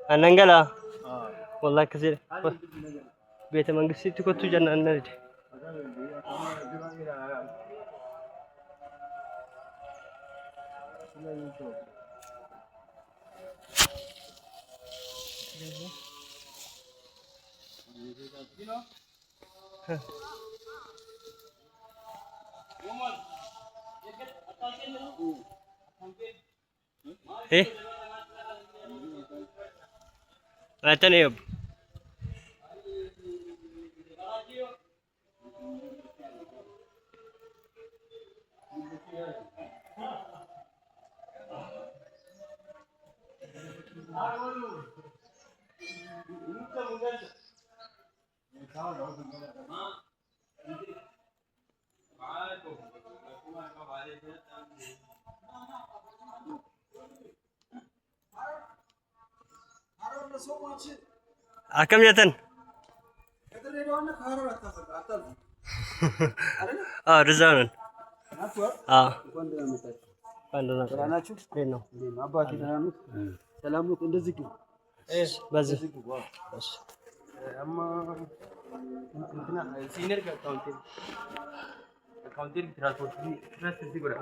أننجلا والله كثير بيت منقسي تكتو جنة نريد إيه أتنيب أكم يتن رزانا ናችሁ ነው አባቴ ናኑት ሰላም ነው እንደዚህ ግን በዚህ እሺ አማ እንትና ሲኒየር አካውንቲንግ ትራንስፖርት ትራንስፖርት እዚህ ጎራ